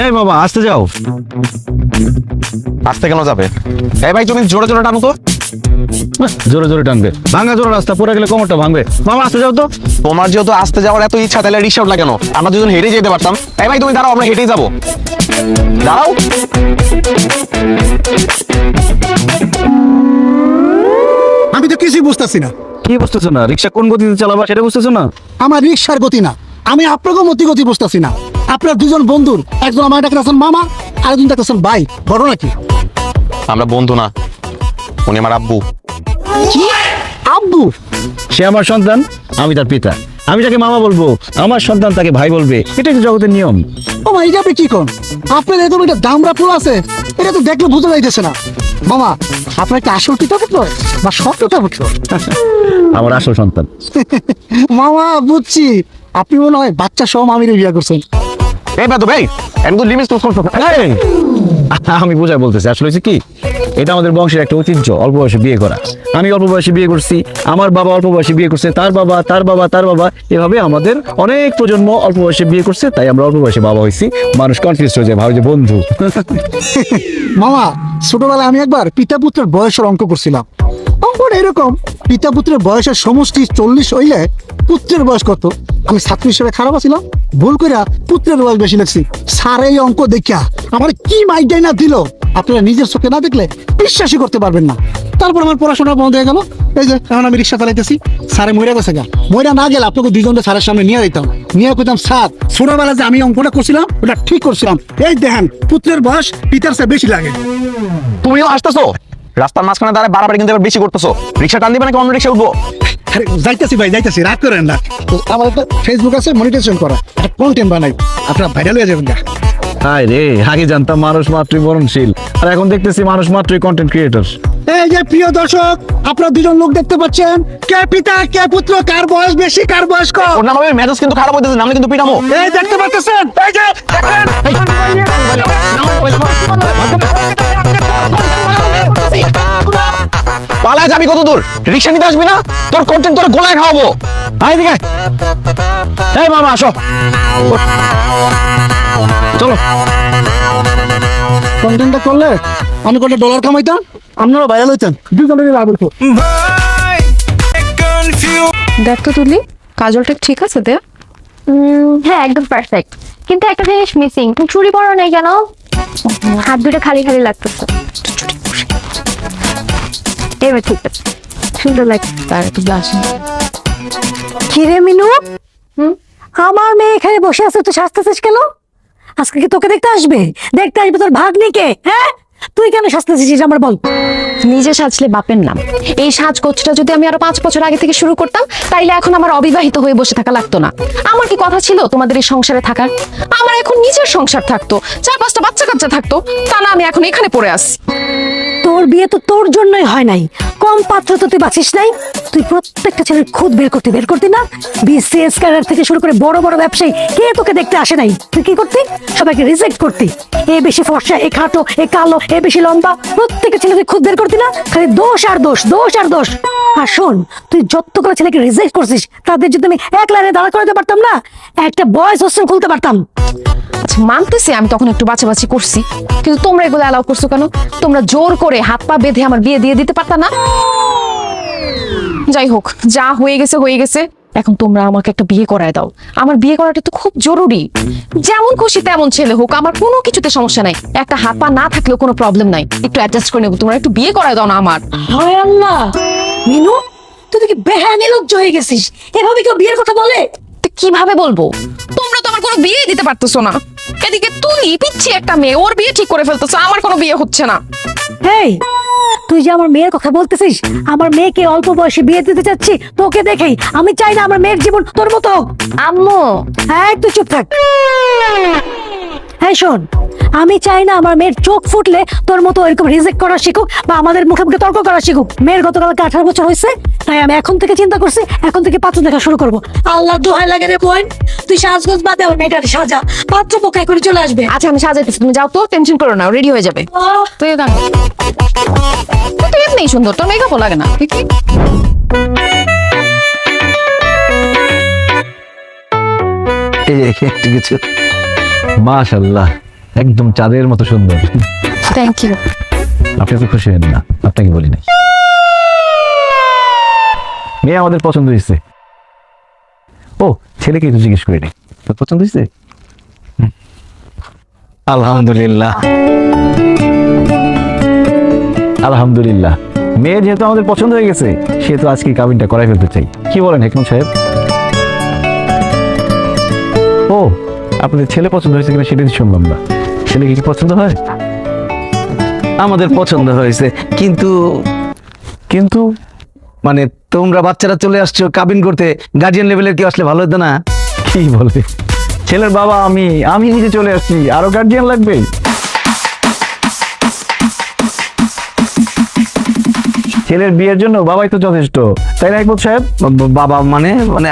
এই বাবা আসতে যাও। আসতে কেন যাবে? এই ভাই তুমি জোরে জোরে টানো তো। জোরে জোরে টানবে, ভাঙা জোরে রাস্তা, পড়ে গেলে কোমরটা ভাঙবে। মামা আসতে যাও তো। তোমার যেহেতু আসতে যাওয়ার এত ইচ্ছা, তাহলে রিক্সা উঠলা কেন? আমরা দুজন হেঁটে যেতে পারতাম। এই ভাই তুমি দাঁড়াও, আমরা হেঁটেই যাবো। দাঁড়াও। আমি তো কিছুই বুঝতেছি না। কি বুঝতেছো না? রিক্সা কোন গতিতে চালাবা সেটা বুঝতেছো না? আমার রিক্সার গতি না, আমি আপনাকেও গতি বুঝতেছি না। আপনার দুজন বন্ধুর, একজন আমার ডাকতেছেন মামা, আরেকজন ডাকতেছেন ভাই। ঘটনা কি? আমরা বন্ধু না, উনি আমার আব্বু। কি? আব্বু? সে আমার সন্তান, আমি তার পিতা। আমি তাকে মামা বলবো, আমার সন্তান তাকে ভাই বলবে। এটা তো জগতের নিয়ম। ও মা, এটা আপনি কি কোন? আপনার এত একটা দামরা ফুল আছে, এটা তো দেখলে বোঝা যাইতেছে না। মামা, আপনার কি আসল পিতা পুত্র বা সৎ পিতা পুত্র? আমার আসল সন্তান। মামা বুঝছি, আপনি মনে হয় বাচ্চা সহ মামির বিয়ে করছেন। এই বেদ ভাই, আমি তো লিমিট ক্রস করছো। এই, আমি বোঝাই বলতেছি, আসলে হচ্ছে কি, এটা আমাদের বংশের একটা ঐতিহ্য, অল্প বয়সে বিয়ে করা। আমি অল্প বয়সে বিয়ে করছি, আমার বাবা অল্প বয়সে বিয়ে করছে, তার বাবা, তার বাবা, তার বাবা, এভাবে আমাদের অনেক প্রজন্ম অল্প বয়সে বিয়ে করছে, তাই আমরা অল্প বয়সে বাবা হয়েছি। মানুষ কনফিউজ হয়ে যায়, ভাবে যে বন্ধু। মামা, ছোটবেলায় আমি একবার পিতা পুত্রের বয়সের অঙ্ক করছিলাম। অঙ্কটা এরকম, পিতা পুত্রের বয়সের সমষ্টি 40 হইলে পুত্রের বয়স কত? আমি ছাত্র হিসেবে খারাপ ছিলাম, ভুল করে পুত্রের বয়স বেশি লাগছি। স্যার এই অঙ্ক দেখা আমার কি মাইডাই না দিল, আপনারা নিজের চোখে না দেখলে বিশ্বাসই করতে পারবেন না। তারপর আমার পড়াশোনা বন্ধ হয়ে গেল। এই যে এখন আমি রিক্সা চালাইতেছি, স্যারে মইরা গেছে গা। মইরা না গেলে আপনাকে দুজনকে স্যারের সামনে নিয়ে যেতাম, নিয়ে কইতাম স্যার ছোটবেলা যে আমি অঙ্কটা করছিলাম ওটা ঠিক করছিলাম। এই দেখেন পুত্রের বয়স পিতার চেয়ে বেশি লাগে। তুমিও আসতেছো, রাস্তার মাঝখানে দাঁড়ায় বাড়াবাড়ি কিন্তু এবার বেশি করতেছো। রিক্সা টান দিবে নাকি অন্য রিক্সা উঠবো? আরে যাইতেছি ভাই, যাইতেছি, রাগ করেন না। তো আমার একটা ফেসবুক আছে, মনিটাইজেশন করা, একটা কন্টেন্ট বানাই, আপনারা ভাইরাল হয়ে যাবেন গা। হায় রে, আগে জানতাম মানুষ মাত্রই মরণশীল, আর এখন দেখতেছি মানুষ মাত্রই কন্টেন্ট ক্রিয়েটর। এই যে প্রিয় দর্শক, আপনারা দুজন লোক দেখতে পাচ্ছেন, কে পিতা কে পুত্র, কার বয়স বেশি কার বয়স কম। ওর নাম হবে মেজাজ কিন্তু খারাপ হইতেছে, নামলে কিন্তু পিটামো। এই দেখতে পাচ্ছেন, এই যে দেখেন। পালা যাবি কত দূর? রিক্সা নিতে আসবি না? তোর কন্টেন্ট তোর গোলায় খাওয়াবো। আয় দিকে। এই মামা আসো, চলো। কন্টেন্টটা করলে আমি কত ডলার কামাইতাম, আপনারা ভাইরাল হইতেন, দুজনের লাভ হতো। দেখ তো তুলি, কাজলটা ঠিক আছে দে? হ্যাঁ একদম পারফেক্ট, কিন্তু একটা জিনিস মিসিং। তুমি চুড়ি পরো নাই কেন? হাত দুটো খালি খালি লাগতেছে। এবার ঠিক আছে, সুন্দর লাগছে। তার একটু ব্লাশ। কিরে মিনু, আমার মেয়ে এখানে বসে আছে, তুই সাজতেছিস কেন? আজকে কি তোকে দেখতে আসবে? দেখতে আসবে তোর ভাগ্নিকে? হ্যাঁ, তুই কেন সাজতেছিস আমার বল? নিজে সাজলে বাপের নাম। এই সাজগোজটা যদি আমি আরো 5 বছর আগে থেকে শুরু করতাম, তাইলে এখন আমার অবিবাহিত হয়ে বসে থাকা লাগতো না। আমার কি কথা ছিল তোমাদের এই সংসারে থাকার? আমার এখন নিজের সংসার থাকতো, 4-5টা বাচ্চা কাচ্চা থাকতো, তা না আমি এখন এখানে পড়ে আসি। তোর বিয়ে তো তোর জন্যই হয় নাই, কম পাত্র তো তুই বাঁচিস নাই। তুই প্রত্যেকটা ছেলের খুদ বের করতি না? বিসিএস ক্যাডার থেকে শুরু করে বড় বড় ব্যবসায়ী কে তোকে দেখতে আসে নাই? তুই কি করতি? সবাইকে রিজেক্ট করতি। এ বেশি ফর্সা, এ খাটো, এ কালো, এ বেশি লম্বা, প্রত্যেকটা ছেলে তুই খুদ বের করতি না? খালি দোষ আর দোষ, দোষ আর দোষ। আর শোন, তুই যতগুলো ছেলেকে রিজেক্ট করছিস, তাদের যদি আমি এক লাইনে দাঁড়া করাতে পারতাম না, একটা বয়েজ হোস্টেল খুলতে পারতাম। আচ্ছা মানতেছি আমি তখন একটু বাছাবাছি করছি, কিন্তু তোমরা এগুলো অ্যালাউ করছো কেন? তোমরা জোর করে হাত পা বেঁধে আমার বিয়ে দিয়ে দিতে পারতা না? যাই হোক, যা হয়ে গেছে হয়ে গেছে। এখন তোমরা আমাকে একটা বিয়ে করায় দাও। আমার বিয়ে করাটা তো খুব জরুরি। যেমন খুশি তেমন ছেলে হোক, আমার কোনো কিছুতে সমস্যা নাই। একটা হাত পা না থাকলেও কোনো প্রবলেম নাই, একটু অ্যাডজাস্ট করে নেবো। তোমরা একটু বিয়ে করায় দাও না আমার। হায় আল্লাহ, মিনু তুই দেখি বেহানি লজ্জ হয়ে গেছিস। এভাবে কেউ বিয়ের কথা বলে? তো কিভাবে বলবো? তোমরা তো আমার কোনো বিয়ে দিতে পারতেছো না। এদিকে তুই পিচ্ছি একটা মেয়ে, ওর বিয়ে ঠিক করে ফেলতেছো, আমার কোনো বিয়ে হচ্ছে না। হেই, তুই যে আমার মেয়ের কথা বলতেছিস, আমার মেয়েকে অল্প বয়সে বিয়ে দিতে চাচ্ছি তোকে দেখেই। আমি চাই না আমার মেয়ের জীবন তোর মতো হোক। আম্মু হ্যাঁ, তুই চুপ থাক। হ্যাঁ শোন, আমি চাই না আমার মেয়ের চোখ ফুটলে তোর মতো এরকম রিজেক্ট করা শিখুক বা আমাদের মুখে মুখে তর্ক করা শিখুক। মেয়ের গতকালকে 18 বছর হয়েছে, তাই আমি এখন থেকে চিন্তা করছি, এখন থেকে পাত্র দেখা শুরু করবো। আল্লাহ দোহাই লাগে রে বোন, তুই সাজগোজ বাদে ওর মেয়েটার সাজা, পাত্র পক্ষায় করে চলে আসবে। আচ্ছা আমি সাজাইতেছি, তুমি যাও তো, টেনশন করো না, রেডি হয়ে যাবে। তুই গান, তুই এমনি সুন্দর, তোর মেকআপও লাগে না। ঠিক এই কিছু মাশাআল্লাহ, একদম চাঁদের মতো সুন্দর। Thank you. আপনি তো খুশি হন না, আপনাকে বলি নাই। মেয়ে আমাদের পছন্দ হয়েছে। ও, ছেলেকে তো জিজ্ঞেস করি নাই, তোর পছন্দ হয়েছে? আলহামদুলিল্লাহ, আলহামদুলিল্লাহ। মেয়ে যেহেতু আমাদের পছন্দ হয়ে গেছে, সেহেতু আজকে কাবিনটা করাই ফেলতে চাই। কি বলেন হেকমত সাহেব? ও, আপনাদের ছেলে পছন্দ হয়েছে কিনা সেটা শুনলাম না। ছেলেকে কি পছন্দ হয়? আমাদের পছন্দ হয়েছে, কিন্তু কিন্তু মানে তোমরা বাচ্চারা চলে আসছো কাবিন করতে, গার্জিয়ান লেভেলের কেউ আসলে ভালো হতো না? কি বলে, ছেলের বাবা আমি নিজে চলে আসছি, আরো গার্জিয়ান লাগবে? ছেলের বিয়ের জন্য বাবাই তো যথেষ্ট, তাই না হেকমত সাহেব? বাবা মানে মানে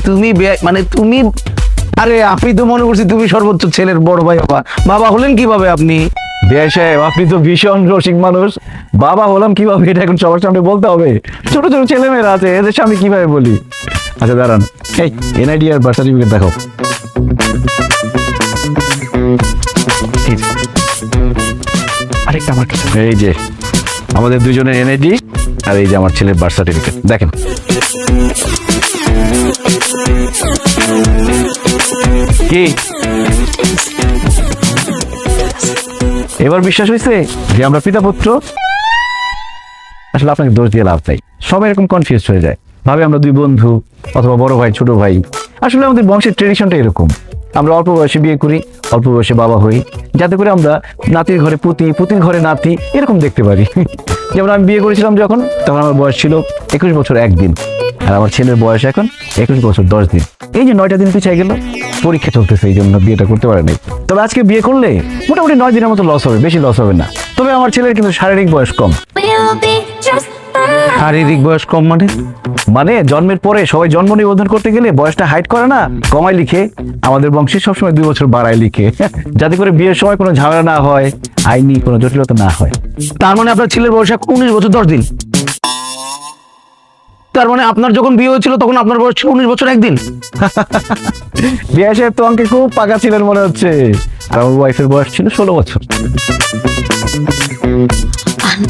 তুমি মানে তুমি, আরে আমি তো মনে করছি তুমি সর্বোচ্চ ছেলের বড় ভাই। বাবা বাবা হলেন কিভাবে আপনি? বিআই সাহেব, আপনি তো ভীষণ রসিক মানুষ। বাবা হলাম কিভাবে এটা এখন সবার সামনে বলতে হবে? ছোট ছোট ছেলেমেয়েরা আছে, এদের সামনে কিভাবে বলি? আচ্ছা দাঁড়ান, এই এনআইডি আর বার্থ সার্টিফিকেট দেখো। আরেকটা আমার কাছে। এই যে আমাদের দুজনের এনআইডি, আর এই যে আমার ছেলের বার্থ সার্টিফিকেট, দেখেন। কি এবার বিশ্বাস হয়েছে যে আমরা পিতা পুত্র? আসলে আপনাকে দোষ দিয়ে লাভ নাই, সবাই এরকম কনফিউজ হয়ে যায়, ভাবে আমরা দুই বন্ধু অথবা বড় ভাই ছোট ভাই। আসলে আমাদের বংশের ট্রেডিশনটা এরকম, আমরা অল্প বয়সে বিয়ে করি, অল্প বয়সে বাবা হই, যাতে করে আমরা নাতির ঘরে পুতি, পুতির ঘরে নাতি এরকম দেখতে পারি। যেমন আমি বিয়ে করেছিলাম যখন, তখন আমার বয়স ছিল 21 বছর 1 দিন, আর আমার ছেলের বয়স এখন 21 বছর 10 দিন। এই যে 9টা দিন পিছিয়ে গেল, পরীক্ষা চলতেছে, এই জন্য বিয়েটা করতে পারে নাই। তবে আজকে বিয়ে করলে মোটামুটি 9 দিনের মতো লস হবে, বেশি লস হবে না। তবে আমার ছেলের কিন্তু শারীরিক বয়স কম। শারীরিক বয়স কম মানে? মানে জন্মের পরে সবাই জন্ম নিবন্ধন করতে গেলে বয়সটা হাইড করে না, কমায় লিখে। আমাদের বংশে সবসময় 2 বছর বাড়ায় লিখে, যাতে করে বিয়ের সময় কোনো ঝামেলা না হয়, আইনি কোনো জটিলতা না হয়। তার মানে আপনার ছেলের বয়স 19 বছর 10 দিন। তার মানে আপনার যখন বিয়ে হয়েছিল তখন আপনার বয়স ছিল 19 বছর 1 দিন। বিয়ে সাহেব তো আমাকে খুব পাকা ছিলেন মনে হচ্ছে, আর আমার ওয়াইফের বয়স ছিল 16 বছর।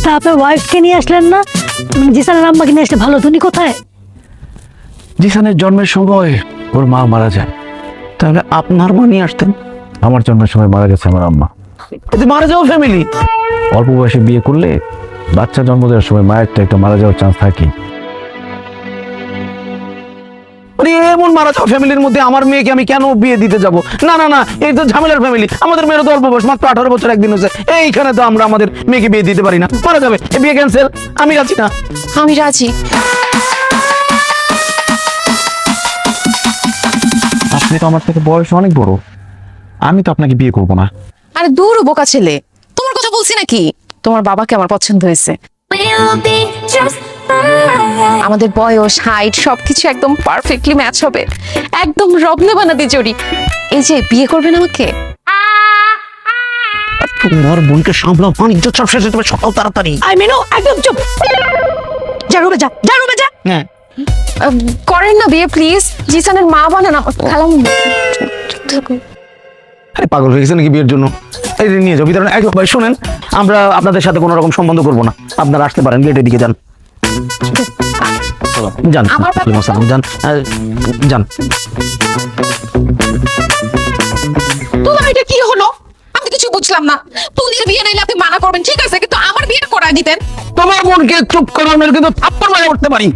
তা আপনার ওয়াইফকে নিয়ে আসলেন না? জিসানের আম্মাকে নিয়ে আসলে ভালো হতো। উনি কোথায়? জিসানের জন্মের সময় ওর মা মারা যায়। তাহলে আপনার মা নিয়ে আসতেন। আমার জন্মের সময় মারা গেছে আমার আম্মা। এতে মারা যাওয়া ফ্যামিলি। অল্প বয়সে বিয়ে করলে বাচ্চা জন্ম দেওয়ার সময় মায়ের তো একটা মারা যাওয়ার চান্স থাকে। আরে এমন মারা যাওয়া ফ্যামিলির মধ্যে আমার মেয়েকে আমি কেন বিয়ে দিতে যাব? না না না, এই তো ঝামেলার ফ্যামিলি। আমাদের মেয়ের তো অল্প বয়স, মাত্র 18 বছর 1 দিন হয়েছে। এইখানে তো আমরা আমাদের মেয়েকে বিয়ে দিতে পারি না, মারা যাবে। এই বিয়ে ক্যান্সেল, আমি রাজি না। আমি রাজি। আপনি তো আমার থেকে বয়স অনেক বড়, আমি তো আপনাকে বিয়ে করবো না। আরে দূর বোকা ছেলে, তোমার কথা বলছি নাকি? তোমার বাবাকে আমার পছন্দ হয়েছে। আমাদের বয়স, হাইট সবকিছু একদম পারফেক্টলি ম্যাচ হবে, একদম রবনে বানাতে জড়ি। এই যে বিয়ে করবেন আমাকে? তোমার বোনকে সামলাও, বাণিজ্য সব শেষ হয়ে যাবে সকাল তাড়াতাড়ি। আই মেনু, একদম চুপ। যা রুমে যা, যা রুমে যা। হ্যাঁ, করেন না বিয়ে প্লিজ, জিসানের মা বানান খালাম। আরে পাগল হয়ে গেছে নাকি বিয়ের জন্য? এই নিয়ে যাও ভিতরে। একদম ভাই শুনেন, আমরা আপনাদের সাথে কোনো রকম সম্বন্ধ করবো না। আপনারা আসতে পারেন, গেটের দিকে যান। যান আমার ব্যাপারটা- যান যান। তোমার এটা কি হলো? আমি কিছু বুঝলাম না। পুলির বিয়ে নাইলে আপনি মানা করবেন ঠিক আছে, কিন্তু আমার বিয়েটা করায় দিতেন। তোমার বোনকে চুপ করো, আমি কিন্তু থাপ্পড় মারে উঠতে পারি।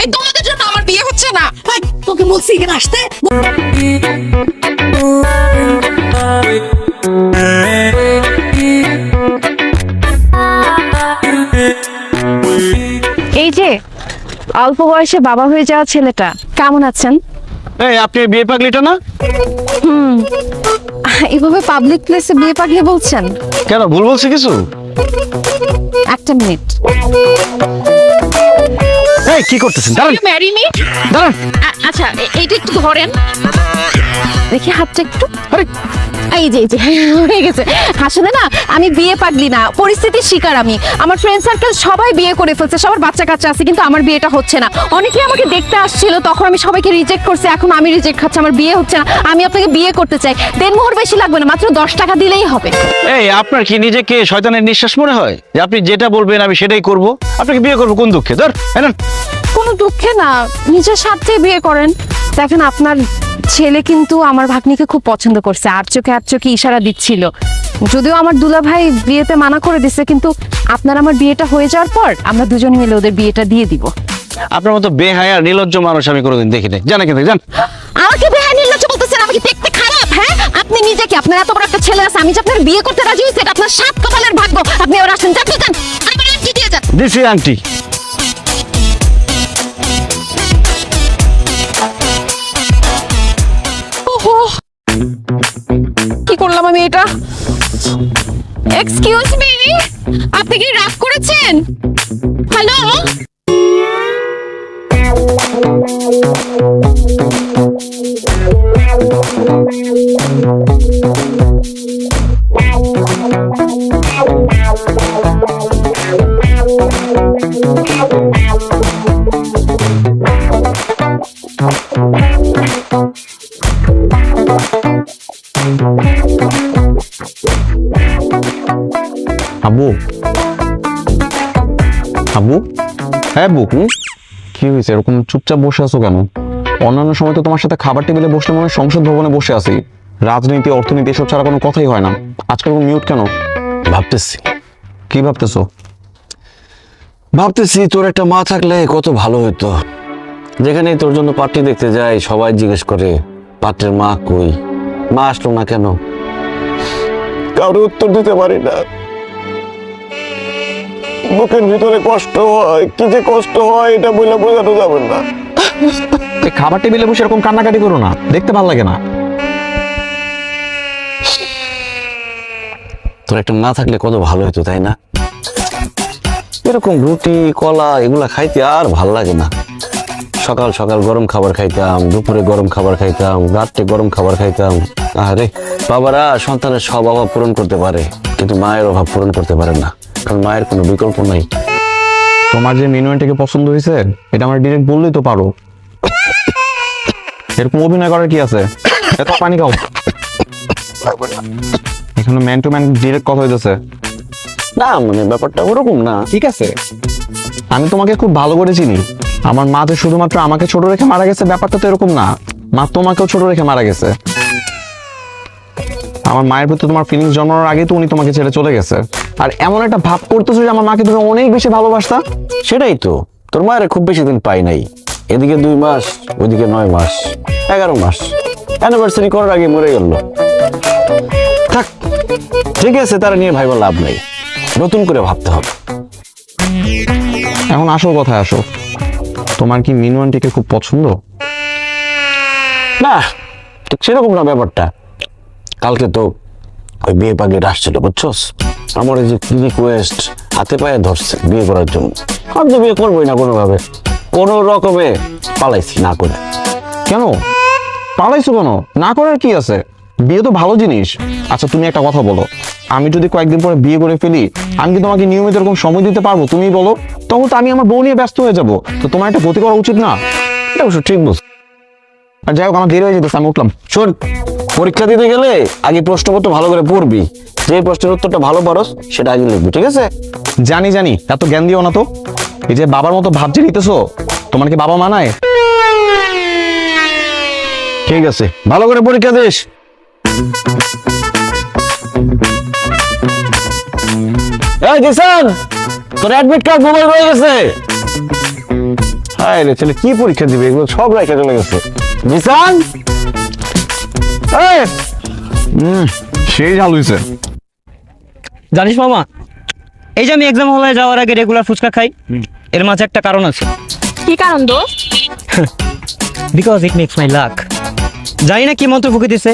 এই তোমাদের জন্য আমার বিয়ে হচ্ছে না। তোকে বলছি এখানে আসতে। এই যে অল্প বয়সে বাবা হয়ে যাওয়া ছেলেটা, কেমন আছেন? এই আপনি বিয়ে পাগলিটা না? এভাবে পাবলিক প্লেসে বিয়ে পাগলি বলছেন? কেন, ভুল বলছি কিছু? একটা মিনিট। এই কি করতেছেন? দাঁড়ান ম্যারি মি? দাঁড়ান। আচ্ছা এইটা একটু ধরেন, দেখি হাতটা একটু। আরে এই যে হয়ে গেছে। আসলে না আমি বিয়ে পাগলি না, পরিস্থিতির শিকার আমি। আমার ফ্রেন্ড সার্কেল সবাই বিয়ে করে ফেলছে, সবার বাচ্চা কাচ্চা আছে, কিন্তু আমার বিয়েটা হচ্ছে না। অনেকে আমাকে দেখতে আসছিল, তখন আমি সবাইকে রিজেক্ট করছি, এখন আমি রিজেক্ট খাচ্ছি, আমার বিয়ে হচ্ছে না। আমি আপনাকে বিয়ে করতে চাই, দেনমোহর বেশি লাগবে না, মাত্র 10 টাকা দিলেই হবে। এই আপনার কি নিজেকে শয়তানের নিঃশ্বাস মনে হয় যে আপনি যেটা বলবেন আমি সেটাই করব? আপনাকে বিয়ে করবো কোন দুঃখে? ধর এনেন। কোনো দুঃখে না, নিজের স্বার্থে বিয়ে করেন। দেখেন আপনার ছেলে কিন্তু আমার ভাগ্নিকে খুব পছন্দ করছে, আর চোখে ইশারা দিচ্ছিল। যদিও আমার দুলাভাই বিয়েতে মানা করে দিছে, কিন্তু আপনার আমার বিয়েটা হয়ে যাওয়ার পর আমরা দুজন মিলে ওদের বিয়েটা দিয়ে দিব। আপনার মতো বেহায়া নির্লজ্জ মানুষ আমি কোনোদিন দেখিনি। জান এখান থেকে যান। আমাকে বেহায়া নির্লজ্জ বলতেছেন? আমাকে দেখতে খারাপ? হ্যাঁ, আপনি নিজেকে, আপনার এত বড় একটা ছেলে আছে, আমি যে আপনার বিয়ে করতে রাজি হয়েছি এটা আপনার 7 কপালের ভাগ্য। আপনি এবার আসেন, যান যান, আমার আংটি দিয়ে যান। দিছি আংটি। ওহো, কি করলাম আমি এটা? এক্সকিউজ মি, আপনি কি রাগ করেছেন? হ্যালো, আব্বু, আব্বু, হ্যাঁ আব্বু, কি হয়েছে? এরকম চুপচাপ বসে আছো কেন? অন্যান্য সময় তো তোমার সাথে খাবার টেবিলে বসলে মনে হয় সংসদ ভবনে বসে আছি। রাজনীতি, অর্থনীতি এসব ছাড়া কোনো কথাই হয় না। আজকাল মিউট কেন? ভাবতেছি। কি ভাবতেছো? ভাবতেছি তোর একটা মা থাকলে কত ভালো হতো। যেখানেই তোর জন্য পাত্রী দেখতে যাই সবাই জিজ্ঞেস করে পাত্রের মা কই, মা আসলো না কেন? কারো উত্তর দিতে পারি না। বুকের ভিতরে কষ্ট হয়, কি যে কষ্ট হয় এটা বলে বোঝানো যাবে না। এই খাবার টেবিলে বসে এরকম কান্নাকাটি করো না, দেখতে ভালো লাগে না। তোর একটা না থাকলে কত ভালো হতো, তাই না? এরকম রুটি কলা এগুলা খাইতে আর ভাল লাগে না। সকাল সকাল গরম খাবার খাইতাম, দুপুরে গরম খাবার খাইতাম, রাত্রে গরম খাবার খাইতাম। আরে বাবারা সন্তানের সব অভাব পূরণ করতে পারে, কিন্তু মায়ের অভাব পূরণ করতে পারে না, কারণ মায়ের কোনো বিকল্প নাই। তোমার যে মিনুয়ানটাকে পছন্দ হয়েছে এটা আমার ডিরেক্ট বললেই তো পারো। এরকম অভিনয় করার কি আছে? এত পানি খাও। এখানে ম্যান টু ম্যান ডিরেক্ট কথা হইতেছে। না মানে ব্যাপারটা ওরকম না। ঠিক আছে, আমি তোমাকে খুব ভালো করে চিনি। আমার মা যে শুধুমাত্র আমাকে ছোট রেখে মারা গেছে ব্যাপারটা তো এরকম না। মা তোমাকেও ছোট রেখে মারা গেছে। আমার মায়ের প্রতি তোমার ফিলিংস জন্মানোর আগে তো উনি তোমাকে ছেড়ে চলে গেছে। আর এমন একটা ভাব করতেছো যে আমার মাকে তুমি অনেক বেশি ভালোবাসতা। সেটাই তো, তোর মায়ের খুব বেশি দিন পাই নাই। এদিকে 2 মাস, ওইদিকে 9 মাস, 11 মাস। অ্যানিভার্সারি করার আগে মরে গেল। থাক, ঠিক আছে, তারা নিয়ে ভাইবা লাভ নাই, নতুন করে ভাবতে হবে। এখন আসল কথায় আসো, তোমার কি মিনু আন্টিকে খুব পছন্দ? না, ঠিক সেরকম না ব্যাপারটা। কালকে তো ওই বিয়ে পাগলিটা আসছিল, বুঝছস? আমার এই যে রিকোয়েস্ট হাতে পায়ে ধরছে বিয়ে করার জন্য। আমি তো বিয়ে করবোই না কোনোভাবে, কোনো রকমে পালাইছি না করে। কেন পালাইছো কেন? না করার কি আছে? বিয়ে তো ভালো জিনিস। আচ্ছা তুমি একটা কথা বলো, আমি যদি কয়েকদিন পরে বিয়ে করে ফেলি, আমি কি তোমাকে নিয়মিত এরকম সময় দিতে পারবো? তুমি বলো। তখন তো আমি আমার বউ নিয়ে ব্যস্ত হয়ে যাবো। তো তোমার একটা গতি করা উচিত না? এটা অবশ্য ঠিক বলছ। আর যাই হোক, আমার দেরি হয়ে যেতেছে, আমি উঠলাম। শোন, পরীক্ষা দিতে গেলে আগে প্রশ্নপত্র ভালো করে পড়বি, যে প্রশ্নের উত্তরটা ভালো পারস সেটা আগে লিখবি, ঠিক আছে? জানি জানি, এত জ্ঞান দিও না তো। এই যে বাবার মতো ভাবছে নিতেছো, তোমার কি বাবা মানায়? ঠিক আছে, ভালো করে পরীক্ষা দিস। এই জিসান, তোর অ্যাডমিট কার্ড মোবাইল হয়ে গেছে। হায় রে ছেলে, কি পরীক্ষা দিবে? এগুলো সব রেখে চলে গেছে। জিসান, এই সেই ঝাল হয়েছে। জানিস মামা, এই যে আমি এক্সাম হলে যাওয়ার আগে রেগুলার ফুচকা খাই, এর মাঝে একটা কারণ আছে। কি কারণ দোস্ত? Because it makes my luck. জানি না কি মন্ত্র ফুকে দিছে,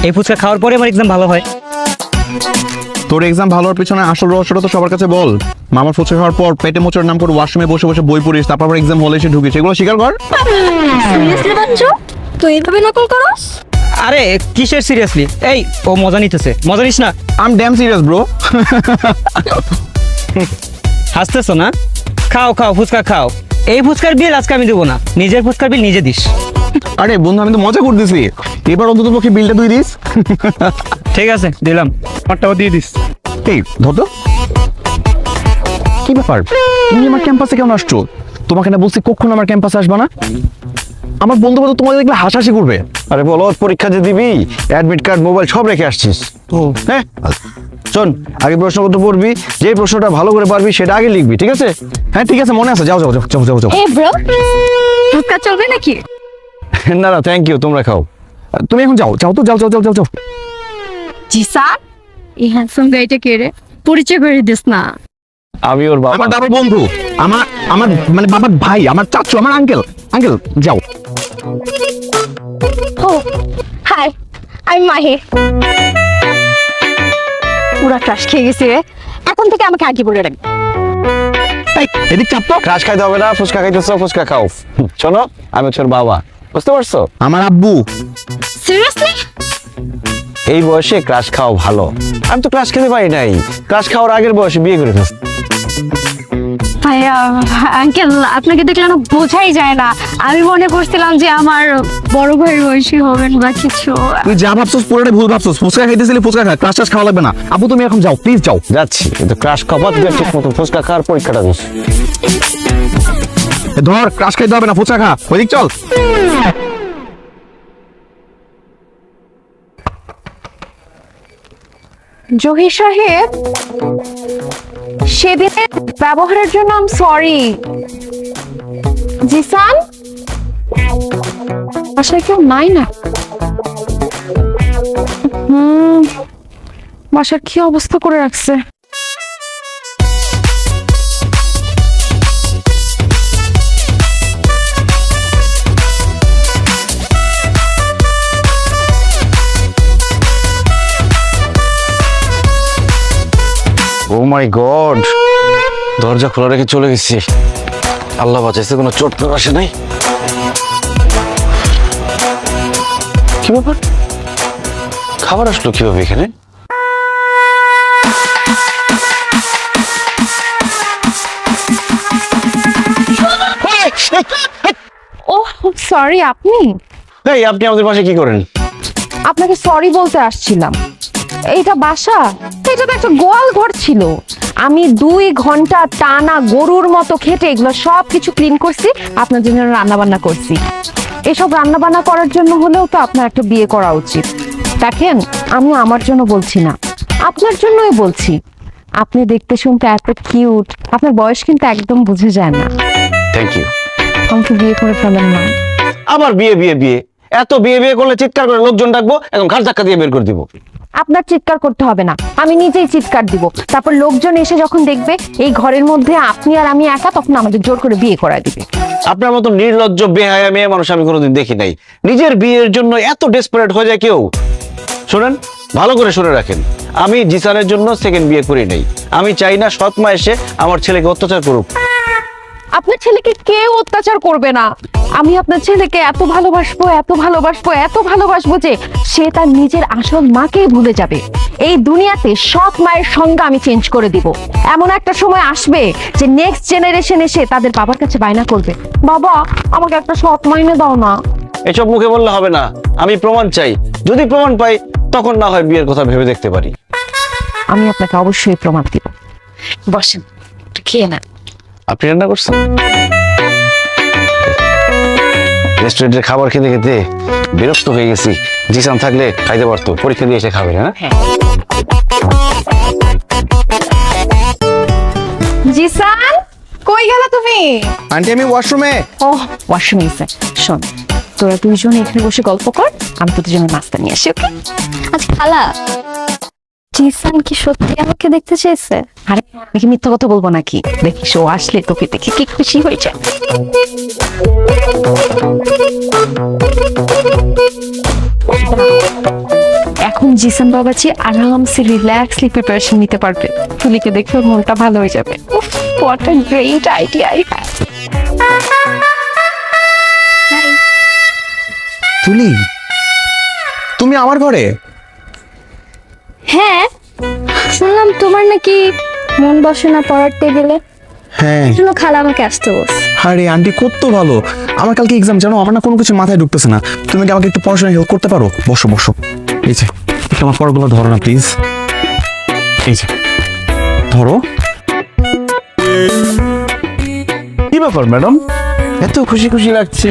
এই ফুচকা খাওয়ার পরে আমার এক্সাম ভালো হয়। তোর এক্সাম ভালো হওয়ার পিছনে আসল রহস্যটা তো সবার কাছে বল। মামার ফুচকা খাওয়ার পর পেটে মোচড় নাম করে ওয়াশরুমে বসে বসে বই পড়িস, তারপর এক্সাম হলে এসে ঢুকিস, এগুলো স্বীকার কর। সিরিয়াসলি বাচ্চু, তুই এইভাবে নকল করস? আরে কিসের সিরিয়াসলি? এই ও মজা নিতেছে, মজা নিস না। I am damn serious bro. হাসতেছো না? খাও খাও, ফুচকা খাও। এই ফুচকার বিল আজকে আমি দেবো না, নিজের ফুচকার বিল নিজে দিস। আরে বন্ধু, আমি তো মজা করতেছি, এবার অন্তত পক্ষে বিলটা তুই দিস। ঠিক আছে, দিলাম। আমারটাও দিয়ে দিস। এই ধর তো। কি ব্যাপার, তুমি আমার ক্যাম্পাসে কেমন আসছো? তোমাকে না বলছি কখনো আমার ক্যাম্পাসে আসবা না। আমার বন্ধু বান্ধব তোমাদের দেখলে হাসাহাসি করবে। আরে বলো, পরীক্ষা যে দিবি, অ্যাডমিট কার্ড, মোবাইল সব রেখে আসছিস। হ্যাঁ, শোন, আগে প্রশ্নপত্র পড়বি, যে প্রশ্নটা ভালো করে পারবি সেটা আগে লিখবি, ঠিক আছে? হ্যাঁ ঠিক আছে, মনে আছে। যাও যাও যাও যাও যাও যাও। এ ব্রো, ফুচকা চলবে নাকি? না না, থ্যাংক ইউ, তোমরা খাও। তুমি এখন যাও, যাও তো, যাও যাও যাও যাও যাও। জি স্যার, এই হ্যান্ডসাম গাইটা কে রে? পরিচয় করে দিস না। আমি ওর বাবা। আমার বাবার বন্ধু, আমার আমার মানে বাবার ভাই, আমার চাচু, আমার আঙ্কেল। আঙ্কেল যাও। ও হাই, আমি মাহি। পুরা ক্রাশ খেয়ে গেছি রে, এখন থেকে আমাকে আগে বলে রাখবি। এই এদিক চাপ তো। ক্রাশ খাইতে হবে না, ফুচকা খাইতেছো, ফুচকা খাও। শোনো, আমি হচ্ছে ওর বাবা, বুঝতে পারছো? আমার আব্বু। সিরিয়াসলি? এই বয়সে ক্রাশ খাওয়া ভালো। আমি তো ক্রাশ খেতে পারি নাই, ক্রাশ খাওয়ার আগের বয়সে বিয়ে করে ফেলছি। ভাইয়া আঙ্কেল, আপনাকে দেখলে না বোঝাই যায় না। আমি মনে করছিলাম যে আমার বড় ভাইয়ের বয়সী হবেন বা কিছু। তুই যা ভাবছস পুরোটাই ভুল ভাবছস। ফুচকা খাইতেছিলি, ফুচকা খা, ক্লাস টাস খাওয়া লাগবে না। আব্বু তুমি এখন যাও, প্লিজ যাও। যাচ্ছি, কিন্তু ক্রাশ খাওয়া দিয়ে ঠিক মতো ফুচকা খাওয়ার পরীক্ষাটা দিস। ধর, ক্লাস খাইতে হবে না, ফুচকা খা, ওইদিক চল। জহির সাহেব, সেদিনের ব্যবহারের জন্য আম সরি। জিসান, বাসায় কেউ নাই না? বাসার কি অবস্থা করে রাখছে। ও মাই গড, দরজা খোলা রেখে চলে গেছি। আল্লাহ বাঁচাইছে, কোনো চোট তো আসে নাই। কি ব্যাপার, খাবার আসলো কিভাবে এখানে? ও সরি, আপনি? এই আপনি আমাদের পাশে কি করেন? আপনাকে সরি বলতে আসছিলাম। এইটা বাসা? এটা তো একটা গোয়াল ঘর ছিল। আমি 2 ঘন্টা টানা গরুর মতো খেটে এগুলো সব কিছু ক্লিন করছি, আপনার জন্য রান্না বান্না করছি। এসব রান্না বান্না করার জন্য হলেও তো আপনার একটা বিয়ে করা উচিত। দেখেন, আমি আমার জন্য বলছি না, আপনার জন্যই বলছি। আপনি দেখতে শুনতে এত কিউট, আপনার বয়স কিন্তু একদম বুঝে যায় না। Thank you. আমাকে বিয়ে করে ফেলেন না। আবার বিয়ে বিয়ে বিয়ে, এত বিয়ে বিয়ে করলে চিৎকার করে লোকজন ডাকবো, এখন ঘাট ধাক্কা দিয়ে বের করে দিব। আপনার চিৎকার করতে হবে না, আমি নিজেই চিৎকার দিব। তারপর লোকজন এসে যখন দেখবে এই ঘরের মধ্যে আপনি আর আমি একা, তখন আমাদের জোর করে বিয়ে করায় দিবে। আপনার মতো নির্লজ্জ বেহায়া মেয়ে মানুষ আমি কোনোদিন দেখি নাই। নিজের বিয়ের জন্য এত ডেসপারেট হয়ে যায় কেউ। শোনেন, ভালো করে শুনে রাখেন, আমি জিসানের জন্য সেকেন্ড বিয়ে করি নাই। আমি চাই না সৎ মা এসে আমার ছেলেকে অত্যাচার করুক। আপনার ছেলেকে কেউ অত্যাচার করবে না। আমি আপনার ছেলেকে এত ভালোবাসবো, এত ভালোবাসবো, এত ভালোবাসবো যে সে তার নিজের আসল মাকেই ভুলে যাবে। এই দুনিয়াতে সৎ মায়ের সংজ্ঞা আমি চেঞ্জ করে দিব। এমন একটা সময় আসবে যে নেক্সট জেনারেশন এসে তাদের বাবার কাছে বায়না করবে, বাবা আমাকে একটা সৎ মাইনে দাও না। এসব মুখে বললে হবে না, আমি প্রমাণ চাই। যদি প্রমাণ পাই তখন না হয় বিয়ের কথা ভেবে দেখতে পারি। আমি আপনাকে অবশ্যই প্রমাণ দিব। বসেন, একটু খেয়ে নেন। আপনি রান্না করছেন? রেস্টুরেন্টের খাবার খেতে খেতে বিরক্ত হয়ে গেছি। জিসান থাকলে খাইতে পারতো, পরীক্ষা দিয়ে এসে খাবে। হ্যাঁ, জিসান, কই গেলা তুমি? আন্টি আমি ওয়াশরুমে। ও ওয়াশরুমে গেছে। শোন, তোরা দুইজন এখানে বসে গল্প কর, আমি তোদের জন্য নাস্তা নিয়ে আসি। ওকে? আচ্ছা খালা, জিসান কি সত্যি আমাকে দেখতে চেয়েছে? আরে আমি কি মিথ্যা কথা বলবো নাকি? দেখিস ও আসলে তোকে দেখে কি খুশি হয়েছে। এখন জিসান বাবাজি আরামসে রিল্যাক্সলি প্রিপারেশন নিতে পারবে। তুলিকে দেখে ওর মনটা ভালো হয়ে যাবে। What a great idea I have. তুলি, তুমি আমার ঘরে? হ্যাঁ, শুনলাম তোমার নাকি মন বসে না পড়ার টেবিলে, হ্যাঁ। শুনো খালা আমাকে আসতে বলছে। আরে আন্টি কত ভালো, আমার কালকে এক্সাম, জানো আমার না কোনো কিছু মাথায় ঢুকতেছে না, তুমি কি আমাকে একটু পড়াশোনা হেল্প করতে পারো? বসো বসো, এই যে একটু আমার পড়াগুলো ধরো না প্লিজ, এই যে ধরো। কি ব্যাপার ম্যাডাম, এত খুশি খুশি লাগছে?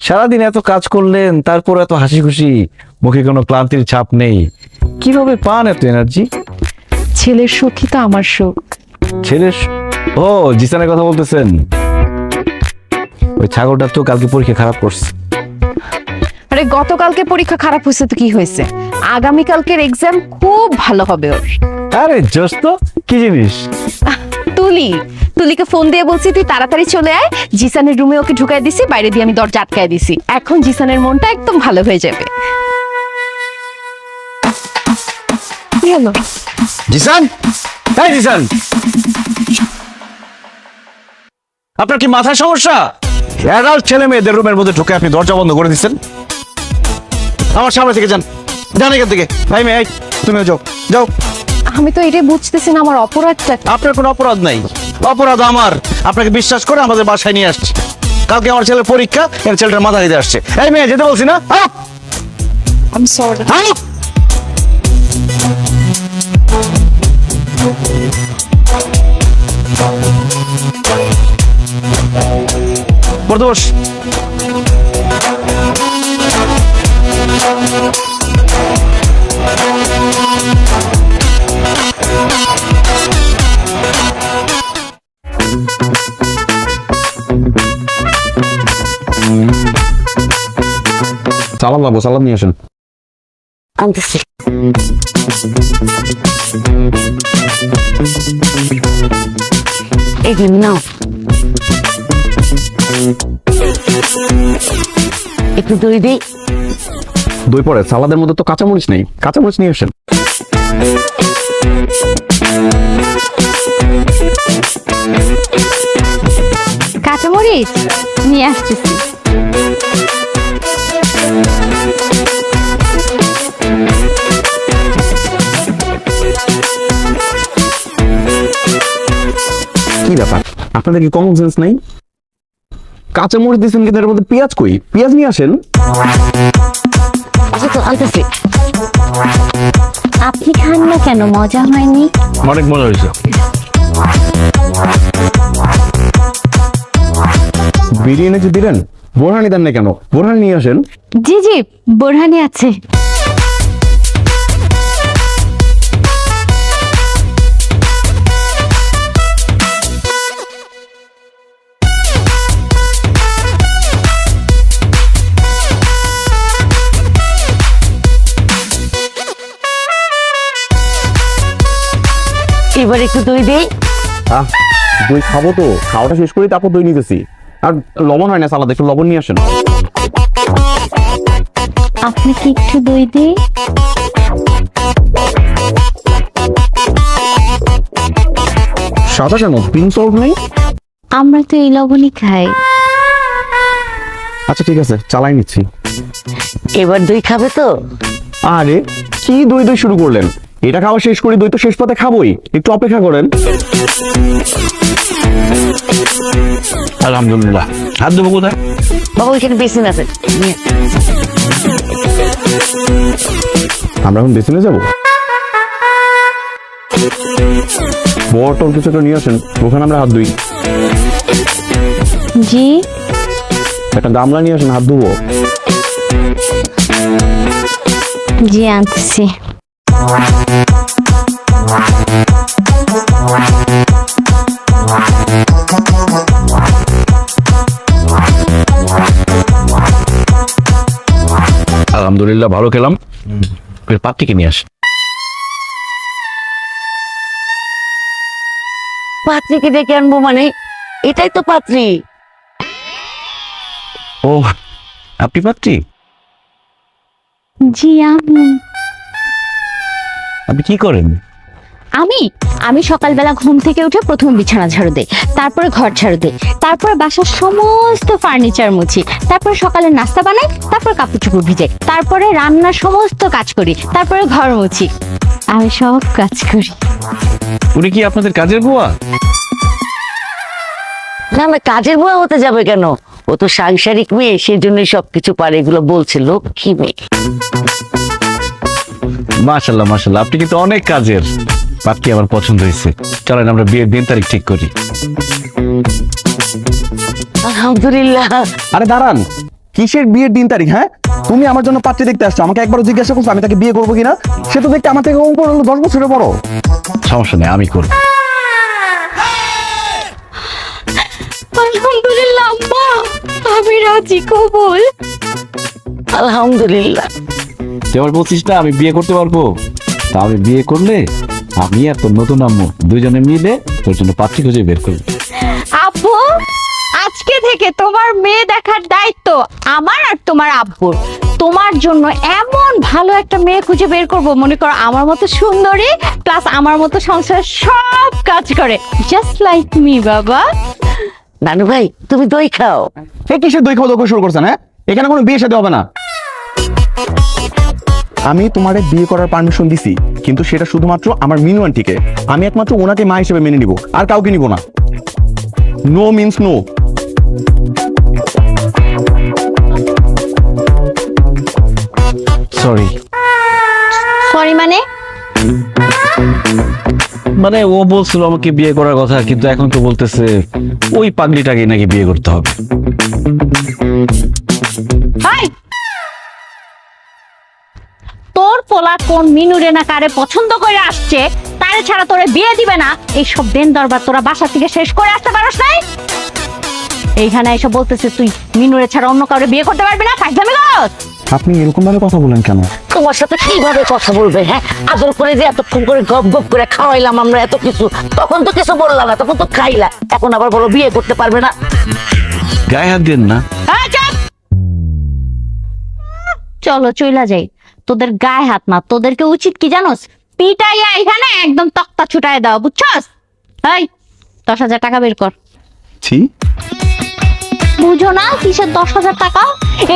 সারাদিন এত কাজ করলেন, তারপর এত হাসি খুশি, মুখে কোনো ক্লান্তির ছাপ নেই। কিভাবে পান এত এনার্জি? ছেলের সুখই তো আমার সুখ। ছেলের ও জিসানের কথা বলতেছেন? ওই ছাগলটা তো কালকে পরীক্ষা খারাপ করছে। আরে গতকালকে পরীক্ষা খারাপ হয়েছে তো কি হয়েছে, আগামীকালকের এক্সাম খুব ভালো হবে ওর। আরে জোস তো, কি জিনিস? তুলিকে ফোন দিয়ে বলছি তুই তাড়াতাড়ি চলে আয়, জিসানের রুমে ওকে ঢুকাই দিছি, বাইরে দিয়ে আমি দরজা আটকায় দিছি। এখন জিসানের মনটা একদম ভালো হয়ে যাবে। কি হলো? জিসান, এই জিসান, আপনার কি মাথায় সমস্যা? অ্যাডাল্ট ছেলে মেয়েদের রুমের মধ্যে ঢুকে আপনি দরজা বন্ধ করে দিচ্ছেন। আমার সামনে থেকে যান, যান এখান থেকে। ভাই মেয়ে, তুমিও যাও, যাও। আমি তো এটাই বুঝতেছি না আমার অপরাধটা কি? আপনার কোনো অপরাধ নাই, অপরাধ আমার। আপনাকে বিশ্বাস করে আমাদের বাসায় নিয়ে আসছে। কালকে আমার ছেলের পরীক্ষা, এর ছেলেটার মাথা দিতে আসছে। এই মেয়ে, যেতে বলছি না? I'm sorry. পড়তে বস। সালাম বাবু, সালাম নিয়ে আসেন। আনতেছি। এই দিন নাও, একটু দই দিই। দই পরে সালাদের মধ্যে তো কাঁচামরিচ নেই, কাঁচামরিচ নিয়ে আসেন। কাঁচামরিচ নিয়ে আসতেছি। কি ব্যাপার, আপনাদের কি কমন সেন্স নাই? কাঁচামরিচ দিচ্ছেন কিন্তু এর মধ্যে পেঁয়াজ কই? পেঁয়াজ নিয়ে আসেন। আচ্ছা তো আনতেছি। আপনি খান না কেন, মজা হয়নি? অনেক মজা হয়েছে। বিরিয়ানি যে দিলেন, বোরহানি দেন না কেন? বোরহানি নিয়ে আসেন। জি জি, বোরহানি আছে। এবার একটু দই দিই। দই খাবো তো, খাওয়াটা শেষ করি তারপর দই নিতেছি। আর লবণ হয় না সালাদে, একটু লবণ নিয়ে আসেন। আপনাকে একটু দই দিই। সাদা কেন, পিঙ্ক সল্ট নেই? আমরা তো এই লবণই খাই। আচ্ছা ঠিক আছে, চালাই নিচ্ছি। এবার দই খাবে তো? আরে কি দই দই শুরু করলেন? এটা খাওয়া শেষ করি, দই তো শেষ পাতে খাবোই, একটু অপেক্ষা করেন। আলহামদুলিল্লাহ। হাত দেবো কোথায়? বাবা ওইখানে বেসিন আছে, নিয়ে আমরা এখন বেসিনে যাবো। বটল কিছু একটা নিয়ে আসেন, ওখানে আমরা হাত ধুই। জি, একটা গামলা নিয়ে আসেন, হাত ধুবো। জি আনতেছি। আলহামদুলিল্লাহ, ভালো খেলাম। পাত্রীকে নিয়ে আসে। পাত্রীকে ডেকে আনবো মানে? এটাই তো পাত্রী। ও, আপনি পাত্রী? জি আমি। আপনি কি করেন? আমি সকালবেলা ঘুম থেকে উঠে প্রথমে বিছানা ঝাড়ু দিই, তারপরে ঘর ঝাড়ু দিই, তারপরে বাসার সমস্ত ফার্নিচার মুছি, তারপরে সকালে নাস্তা বানাই, তারপর কাপড় চোপড় ভিজাই, তারপরে রান্নার সমস্ত কাজ করি, তারপরে ঘর মুছি। আমি সব কাজ করি। উনি কি আপনাদের কাজের বুয়া? না না, কাজের বুয়া হতে যাবে কেন? ও তো সাংসারিক মেয়ে, সেই জন্যই সবকিছু পারে। এগুলো বলছে লক্ষ্মী মেয়ে। মাশাল্লাহ মাশাল্লাহ, আপনি কিন্তু অনেক কাজের। বাপকে আমার পছন্দ হয়েছে, চলেন আমরা বিয়ের দিন তারিখ ঠিক করি। আলহামদুলিল্লাহ। আরে দাঁড়ান, কিসের বিয়ের দিন তারিখ? হ্যাঁ, তুমি আমার জন্য পাত্রী দেখতে আসছো, আমাকে একবারও জিজ্ঞাসা করছো আমি তাকে বিয়ে করবো কিনা? সে তো দেখতে আমার থেকে কম করে হলো 10 বছরের বড়। সমস্যা নেই, আমি করব। আলহামদুলিল্লাহ আম্মা, আমি রাজি, কবুল। আলহামদুলিল্লাহ। তুই আবার বলছিস না আমি বিয়ে করতে পারবো? তা আমি বিয়ে করলে আমি আর তোর নতুন আম্মু দুইজনে মিলে তোর জন্য পাত্রী খুঁজে বের করবো। আব্বু, আজকে থেকে তোমার মেয়ে দেখার দায়িত্ব আমার আর তোমার আব্বুর। তোমার জন্য এমন ভালো একটা মেয়ে খুঁজে বের করব, মনে করো আমার মতো সুন্দরী, প্লাস আমার মতো সংসার সব কাজ করে, জাস্ট লাইক মি। বাবা, নানু ভাই, তুমি দই খাও। এ কিসের দই খাওয়া দাওয়া শুরু করছেন? হ্যাঁ, এখানে কোনো বিয়ে শাদী হবে না। আমি তোমারে বিয়ে করার পারমিশন দিছি, কিন্তু সেটা শুধুমাত্র আমার মিনু আন্টিকে। আমি একমাত্র ওনাকে মা হিসেবে মেনে নিব, আর কাউকে নিব না। No means no. Sorry. Sorry মানে? মানে ও বলছিল আমাকে বিয়ে করার কথা, কিন্তু এখন তো বলতেছে ওই পাগলিটাকে নাকি বিয়ে করতে হবে। হাই, তোর পোলা কোন মিনুরে না কারে পছন্দ করে আসছে, তারে ছাড়া তোরে বিয়ে দিবে না, এইসব দেন দরবার তোরা বাসা থেকে শেষ করে আসতে পারস নাই? এইখানে এসে বলতেছে তুই মিনুরে ছাড়া অন্য কাউরে বিয়ে করতে পারবি না, ফাইজলামি করস? আপনি এরকম ভাবে কথা বলেন কেন? তোমার সাথে কিভাবে কথা বলবে? হ্যাঁ, আদর করে যে এতক্ষণ করে গপ গপ করে খাওয়াইলাম আমরা এত কিছু, তখন তো কিছু বললাম না, তখন তো খাইলা, এখন আবার বলো বিয়ে করতে পারবে না। গায়ে হাত দেন না। এই চুপ! চলো চইলা যাই। তোদের গায়ে হাত না, তোদেরকে উচিত কি জানোস? পিটাইয়া এখানে একদম তক্তা ছুটাই দাও, বুঝছস? এই 10,000 টাকা বের কর। ছি, বুঝো না কিসের 10,000 টাকা?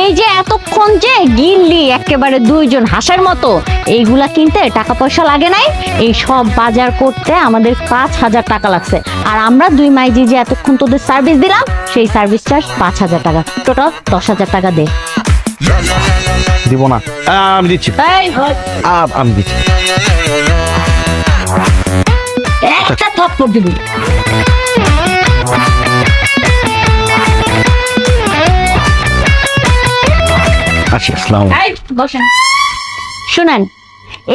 এই যে এতক্ষণ যে গিললি একেবারে দুইজন হাঁসের মতো, এইগুলা কিনতে টাকা পয়সা লাগে নাই, এই সব বাজার করতে আমাদের 5,000 টাকা লাগছে। আর আমরা দুই মাইজি যে এতক্ষণ তোদের সার্ভিস দিলাম, সেই সার্ভিস চার্জ 5,000 টাকা, টোটাল 10,000 টাকা দে। দিব না। আমি দিচ্ছি। এই আমি দিচ্ছি। একটা থাপ্পড় দিবি। আচ্ছা, আসসালামু আলাইকুম। এই বসেন। শুনেন,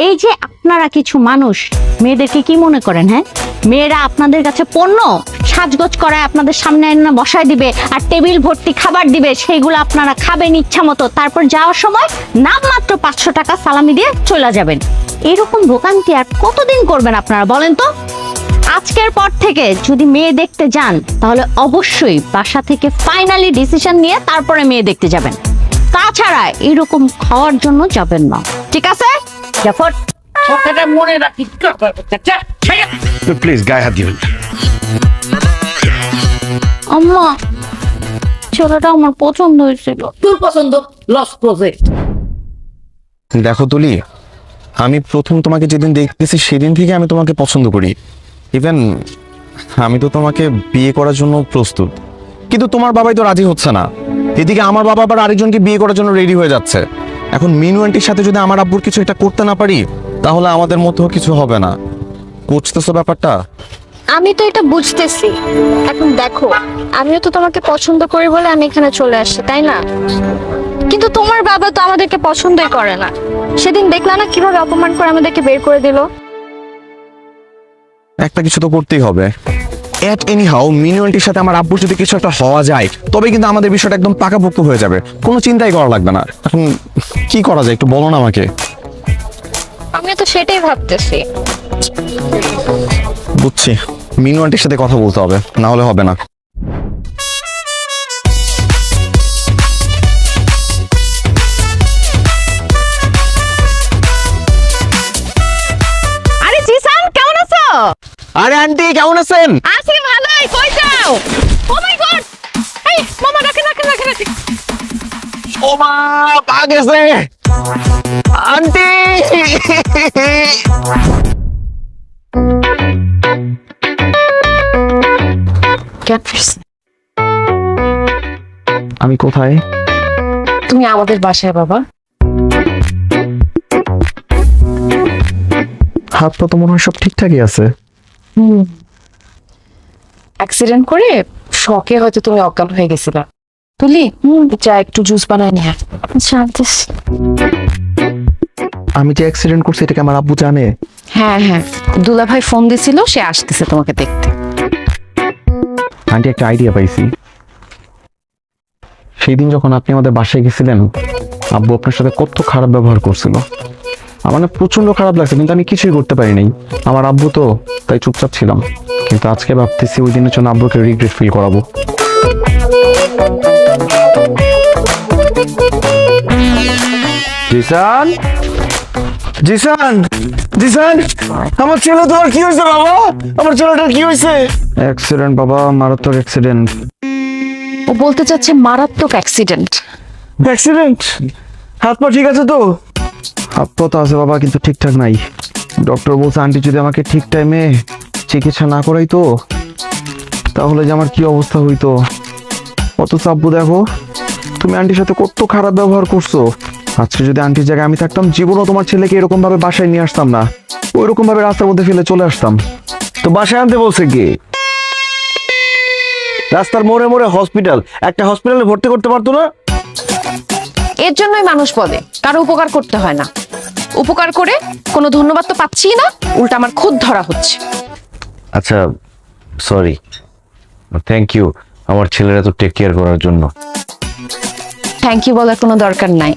এই যে আপনারা কিছু মানুষ মেয়েদেরকে কি মনে করেন? হ্যাঁ, মেয়েরা আপনাদের কাছে পণ্য, সাজগোজ করায় আপনাদের সামনে এনে বসায় দিবে আর টেবিল ভর্তি খাবার দিবে, সেইগুলো আপনারা খাবেন ইচ্ছা মতো, তারপর যাওয়ার সময় নামমাত্র 500 টাকা সালামি দিয়ে চলে যাবেন। এরকম ভোগান্তি আর কতদিন করবেন আপনারা বলেন তো? আজকের পর থেকে যদি মেয়ে দেখতে যান, তাহলে অবশ্যই বাসা থেকে ফাইনালি ডিসিশন নিয়ে তারপরে মেয়ে দেখতে যাবেন, তাছাড়া এরকম খাওয়ার জন্য যাবেন না, ঠিক আছে? জাফর, কথাটা মনে রাখি। প্লিজ গায়ে হাত দিবেন। আম্মা, ছেলেটা আমার পছন্দ হয়েছিল। তোর পছন্দ লস প্রজেক্ট। দেখো তুলি, আমি প্রথম তোমাকে যেদিন দেখতেছি সেদিন থেকে আমি তোমাকে পছন্দ করি। ইভেন আমি তো তোমাকে বিয়ে করার জন্য প্রস্তুত, কিন্তু তোমার বাবাই তো রাজি হচ্ছে না। এদিকে আমার বাবা আবার আরেকজনকে বিয়ে করার জন্য রেডি হয়ে যাচ্ছে। এখন মিনু আন্টির সাথে যদি আমার আব্বুর কিছু এটা করতে না পারি, তাহলে আমাদের মতো কিছু হবে না। বুঝতেছো ব্যাপারটা? আমি তো এটা বুঝতেছি। এখন দেখো, আমিও তো তোমাকে পছন্দ করি বলে আমি এখানে চলে আসছি, তাই না? কিন্তু তোমার বাবা তো আমাদেরকে পছন্দই করে না। সেদিন দেখলা না কিভাবে অপমান করে আমাদেরকে বের করে দিল? একটা কিছু তো করতেই হবে। এট এনি হাউ মিনু আন্টির সাথে আমার আব্বুর যদি কিছু একটা হওয়া যায়, তবে কিন্তু আমাদের বিষয়টা একদম পাকাপোক্ত হয়ে যাবে, কোনো চিন্তাই করা লাগবে না। এখন কি করা যায় একটু বলো না আমাকে। আমি তো সেটাই ভাবতেছি। বুঝছি, মিনু আন্টির সাথে কথা বলতে হবে, না হলে হবে না। আরে জিসান, কেমন আছো? আরে আন্টি কেমন আছেন? আছি ভালোই, কই যাও? ও মাই গড, এই মামা রাখেন। ও মা পা গেছে আন্টি। আমি কোথায়? তুমি আমাদের বাসায় বাবা। হাত পা তো মনে হয় সব ঠিকঠাকই আছে। অ্যাক্সিডেন্ট করে শকে হয়তো তুমি অজ্ঞান হয়ে গেছিলা। তুলি যা একটু জুস বানায় নিয়ে আনতেস। আমি যে অ্যাক্সিডেন্ট করছি এটাকে আমার আব্বু জানে? হ্যাঁ দুলা ভাই ফোন দিছিল, সে আসতেছে তোমাকে দেখতে। আন্টি একটা আইডিয়া পাইছি। সেই দিন যখন আপনি আমাদের বাসায় গেছিলেন, আব্বু আপনার সাথে কত খারাপ ব্যবহার করছিল, আমার না প্রচন্ড খারাপ লাগছে, কিন্তু আমি কিছুই করতে পারি নাই। আমার আব্বু তো, তাই চুপচাপ ছিলাম। কিন্তু আজকে ভাবতেছি ওই দিনের জন্য আব্বুকে রিগ্রেট ফিল করাবো। জিসান, জিসান, জিসান, আমার ছেলে তোমার কি হয়েছে বাবা? আমার ছেলেটার কি হয়েছে? অ্যাক্সিডেন্ট বাবা, মারাত্মক অ্যাক্সিডেন্ট। ও বলতে চাচ্ছে মারাত্মক অ্যাক্সিডেন্ট। অ্যাক্সিডেন্ট? হাত পা ঠিক আছে তো? হাত পা তো আছে বাবা, কিন্তু ঠিকঠাক নাই। ডক্টর বলছে আন্টি যদি আমাকে ঠিক টাইমে চিকিৎসা না করাইতো তাহলে যে আমার কি অবস্থা হইতো। অথচ আব্বু দেখো, তুমি আন্টির সাথে কত খারাপ ব্যবহার করছো। আজকে যদি আন্টির জায়গায় আমি থাকতাম, জীবনও তোমার ছেলেকে এরকম ভাবে বাসায় নিয়ে আসতাম না, ওইরকম ভাবে রাস্তার মধ্যে ফেলে চলে আসতাম। তো বাসায় আনতে বলছে কি? রাস্তার মোড়ে মোড়ে হসপিটাল, একটা হসপিটালে ভর্তি করতে পারতো না? এর জন্যই মানুষ বলে কারো উপকার করতে হয় না। উপকার করে কোনো ধন্যবাদ তো পাচ্ছি না, উল্টা আমার খুদ ধরা হচ্ছে। আচ্ছা সরি, থ্যাংক ইউ আমার ছেলেরা তো টেক কেয়ার করার জন্য। থ্যাংক ইউ বলার কোনো দরকার নাই।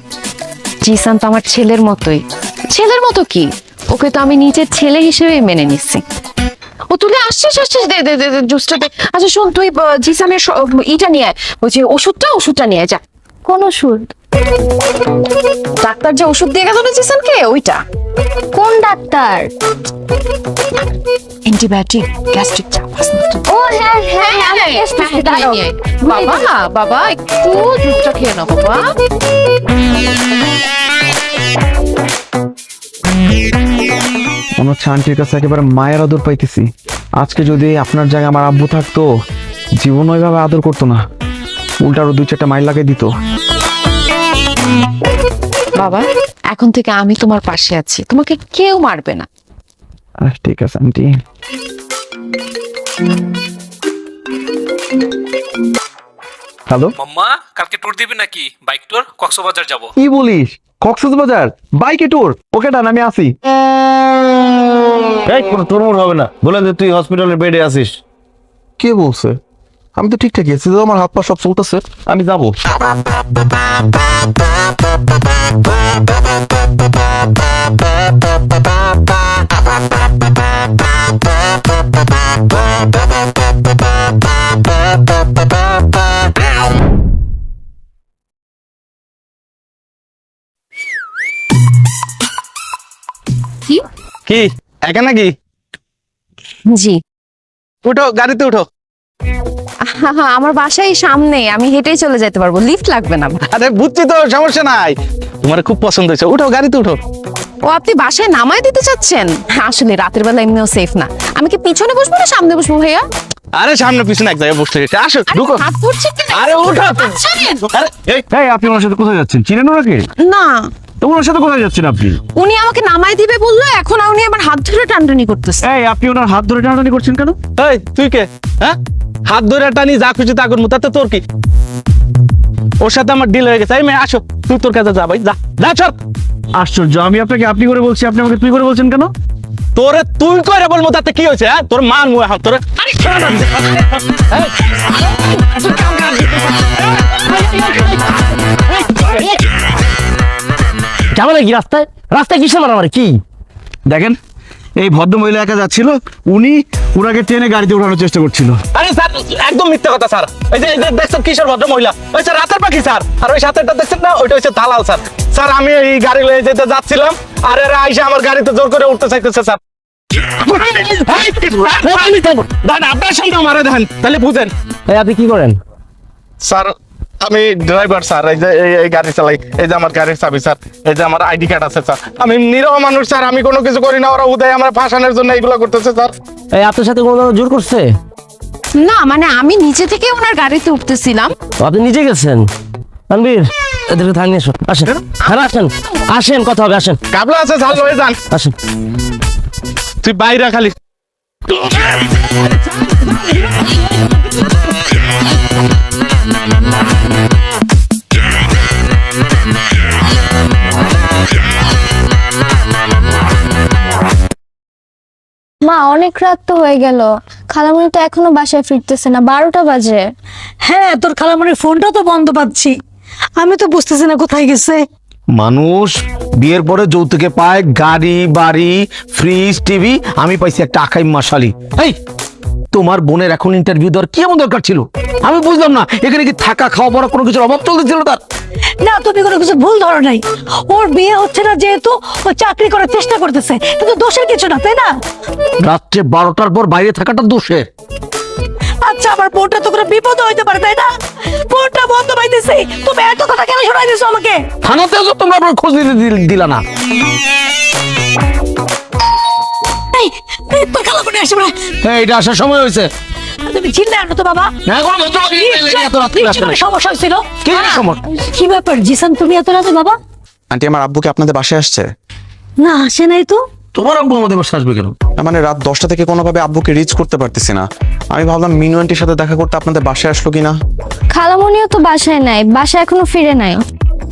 জিসান তো আমার ছেলের মতোই। ছেলের মতো কি, ওকে তো আমি নিজের ছেলে হিসেবে মেনে নিচ্ছি। ও তুলে আসছিস, দে দে দে জুসটা দে। আচ্ছা শোন, তুই জিসানের ইটা নিয়ে আয়, ওই যে ওষুধটা নিয়ে আয় যা। কোন ওষুধ? ডাক্তার যে ওষুধ দিয়ে গেল না জিসানকে, ওইটা। কোন ডাক্তার? অ্যান্টিবায়োটিক, গ্যাস্ট্রিক চাপ। ও হ্যাঁ, দাঁড়াও। বাবা একটু জুসটা খেয়ে নাও বাবা। মনে হচ্ছে আন্টির কাছে একেবারে মায়ের আদর পাইতেছি। আজকে যদি আপনার জায়গায় আমার আব্বু থাকতো, জীবন ওইভাবে আদর করতো না, উল্টা আরো 2-4টা মাইল লাগাই দিত। বাবা এখন থেকে আমি তোমার পাশে আছি, তোমাকে কেউ মারবে না। ঠিক আছে আন্টি। হ্যালো মাম্মা, কালকে ট্যুর দিবি নাকি? বাইক ট্যুর, কক্সবাজার যাব। কি বলিস? কক্সবাজার বাইকে ট্যুর? ওকে ডান, আমি আসি। এই কোনো তোর হবে না, বলে যে তুই হসপিটালের বেডে আছিস। কে বলছে? আমি তো ঠিকঠাকই আছি, আমার হাত পা সব চলতেছে, আমি যাবো। কি একা নাকি? জি উঠো, গাড়িতে উঠো। আমার বাসায় সামনে, আমি হেঁটেই চলে যেতে পারবো, লিফট লাগবে না। আরে বুঝছি তো, সমস্যা নাই। তোমার খুব পছন্দ হয়েছে, উঠো, গাড়িতে উঠো। ও আপনি বাসায় নামায় দিতে চাচ্ছেন? আসলে রাতের বেলা এমনিও সেফ না। আমি কি পিছনে বসবো না সামনে বসবো ভাইয়া? আরে সামনে পিছনে এক জায়গায় বসতে গেছে, আসো আরে, ঢুকো। হাত ধরছে কি? আরে উঠো। ছাড়েন। আরে এই আপনি ওনার সাথে কোথায় যাচ্ছেন? চিনেন ওনাকে? না, তো ওনার সাথে কোথায় যাচ্ছেন আপনি? উনি আমাকে নামায় দিবে বললো, এখন উনি আমার হাত ধরে টানটানি করতেছে। এই আপনি ওনার হাত ধরে টানাটানি করছেন কেন? এই তুই কে? হ্যাঁ, হাত ধরে টানি যা খুশি তা করবো, তাতে তোর কি? ওর সাথে আমার ডিল হয়ে গেছে। এই মেয়ে আসো, তুই তোর কাছে যা ভাই, যা যা চল। আশ্চর্য, আমি আপনাকে আপনি করে বলছি, আপনি আমাকে তুই করে বলছেন কেন? তোরে তুই করে বলবো, তাতে কি হয়েছে? হ্যাঁ, তোর মান মুয়ে হাত তোরে। ঝামেলা কি রাস্তায়? রাস্তায় কিসের মারামারি কি? দেখেন, এই ভদ্র মহিলা একা যাচ্ছিল, উনি ওনাকে টেনে গাড়িতে ওঠানোর চেষ্টা করছিল। আরে স্যার, একদম মিথ্যা কথা স্যার। এই যে দেখছেন কিশোর ভদ্র মহিলা, ওই স্যার রাতের পাখি স্যার। আর ওই সাথেটা দেখছেন না, ওইটা হচ্ছে দালাল স্যার। স্যার আমি এই গাড়ি লয়ে যেতে যাচ্ছিলাম, আর এরা আইসা আমার গাড়িতে জোর করে উঠতে চাইতেছে স্যার। আপনার সামনে মারা দেন তাহলে বুঝেন। এই আপনি কি করেন? স্যার আমি ড্রাইভার স্যার, এই যে এই গাড়ি চালাই, এই যে আমার গাড়ির চাবি স্যার, এই যে আমার আইডি কার্ড আছে স্যার। আমি নিরহ মানুষ স্যার, আমি কোনো কিছু করি না, ওরা উদয় আমার ফাঁসানোর জন্য এগুলো করতেছে স্যার। এই আপনার সাথে কোনো জোর করছে? না মানে আমি নিজে থেকে ওনার গাড়িতে উঠতেছিলাম। আপনি নিজে গেছেন? তানভীর এদেরকে থানিয়ে নিয়ে আসুন, আসেন। হ্যাঁ আসেন, আসেন কথা হবে, আসেন কাবলা আছে ঝাল হয়ে যান, আসেন। তুই বাইরে খালি। মা অনেক রাত তো হয়ে গেল, খালামণি তো এখনো বাসায় ফিরতেছে না, 12টা বাজে। হ্যাঁ, তোর খালামণির ফোনটা তো বন্ধ পাচ্ছি, আমি তো বুঝতেছি না কোথায় গেছে। মানুষ বিয়ের পরে যৌতুকে পায় গাড়ি বাড়ি ফ্রিজ টিভি, আমি পাইছি একটা আকাই মশালি। এই তোমার বোনের এখন ইন্টারভিউ দেওয়ার কি এমন দরকার ছিল? আমি বুঝলাম না, এখানে কি থাকা খাওয়া পড়া কোনো কিছুর অভাব চলতেছিল তার? না, তুমি কোনো কিছু ভুল ধরো নাই। ওর বিয়ে হচ্ছে না যেহেতু ও চাকরি করার চেষ্টা করতেছে, কিন্তু দোষের কিছু না, তাই না? রাত্রে 12টার পর বাইরে থাকাটা দোষের। আচ্ছা, আমার বোনটা তো কোনো বিপদ হইতে পারে, তাই না? বোনটা বন্ধ পাইতেছে, তুমি এত কথা কেন শোনাই দিছো আমাকে? থানাতেও তো তোমরা আমার খোঁজ দিলা না। এই, তোর খালামণি আসবে না। এইটা আসার সময় হয়েছে। তুমি চিন্তা আনো তো বাবা, না কোনো ভদ্রলোক এত রাত্রে আসে না। সমস্যা হয়েছিল। কি সমস্যা? কি ব্যাপার জিসান, তুমি এত রাতে বাবা? আন্টি, আমার আব্বুকে আপনাদের বাসায় আসছে? না, আসে নাই তো। তোমার আব্বু আমাদের বাসায় আসবে কেন? মানে রাত 10টা থেকে কোনোভাবে আব্বুকে রিচ করতে পারতেছি না। আমি ভাবলাম মিনু আন্টির সাথে দেখা করতে আপনাদের বাসায় আসলো কিনা। খালামণিও তো বাসায় নাই, বাসায় এখনো ফিরে নাই।